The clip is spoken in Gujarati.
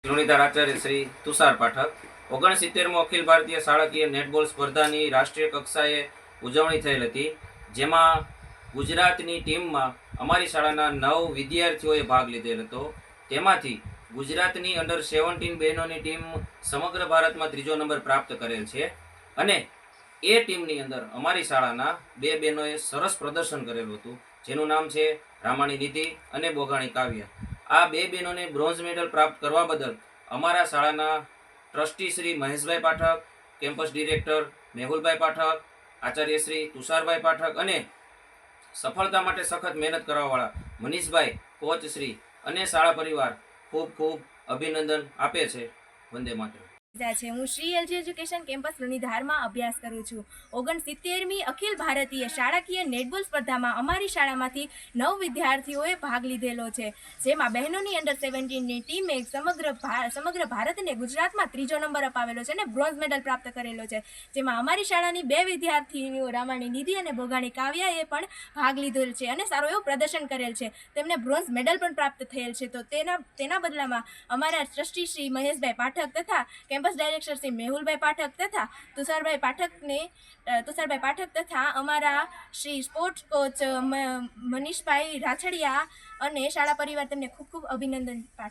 ચૂંટણીદાર આચાર્ય શ્રી તુષાર પાઠક 69મો અખિલ ભારતીય શાળાકીય નેટબોલ સ્પર્ધાની રાષ્ટ્રીય કક્ષાએ ઉજવણી થયેલ હતી, જેમાં ગુજરાતની ટીમમાં અમારી શાળાના 9 વિદ્યાર્થીઓએ ભાગ લીધેલ હતો। તેમાંથી ગુજરાતની અંડર 17 બહેનોની ટીમ સમગ્ર ભારતમાં ત્રીજો નંબર પ્રાપ્ત કરેલ છે અને એ ટીમની અંદર અમારી શાળાના 2 બહેનોએ સરસ પ્રદર્શન કરેલું હતું, જેનું નામ છે રામાણી નિધિ અને બોઘાણી કાવ્ય। આ 2 બહેનોને બ્રોન્ઝ મેડલ પ્રાપ્ત કરવા બદલ અમારા શાળાના ટ્રસ્ટી શ્રી મહેશભાઈ પાઠક, કેમ્પસ ડિરેક્ટર મેહુલભાઈ પાઠક, આચાર્ય શ્રી તુષારભાઈ પાઠક અને સફળતા માટે સખત મહેનત કરવાવાળા મનીષભાઈ, કોચ શ્રી અને શાળા પરિવાર ખૂબ ખૂબ અભિનંદન આપે છે। વંદે માતરમ। છે હું શ્રી એલજી એજ્યુકેશન કેમ્પસ લુણીધારમાં અભ્યાસ કરું છું। 69મી અખિલ ભારતીય શાળાકીય નેટબોલ સ્પર્ધામાં અમારી શાળામાંથી 9 વિદ્યાર્થીઓએ ભાગ લીધેલો છે, જેમાં બહેનોની અંડર 17ની ટીમે સમગ્ર ભારત અને ગુજરાતમાં ત્રીજો નંબર અપાવેલો છે અને બ્રોન્ઝ મેડલ પ્રાપ્ત કરેલો છે, જેમાં અમારી શાળાની 2 વિદ્યાર્થીનીઓ રામાણી નિધિ અને બોઘાણી કાવ્યાએ પણ ભાગ લીધેલ છે અને સારું એવું પ્રદર્શન કરેલ છે। તેમને બ્રોન્ઝ મેડલ પણ પ્રાપ્ત થયેલ છે। તો તેના બદલામાં અમારા ટ્રસ્ટી શ્રી મહેશભાઈ પાઠક તથા કેમ્પસ ડાયરેક્ટર શ્રી મેહુલભાઈ પાઠક તથા તુષારભાઈ પાઠક તથા અમારા શ્રી સ્પોર્ટ્સ કોચ મનીષભાઈ રાછડિયા અને શાળા પરિવાર તેમને ખૂબ ખૂબ અભિનંદન પાઠવે।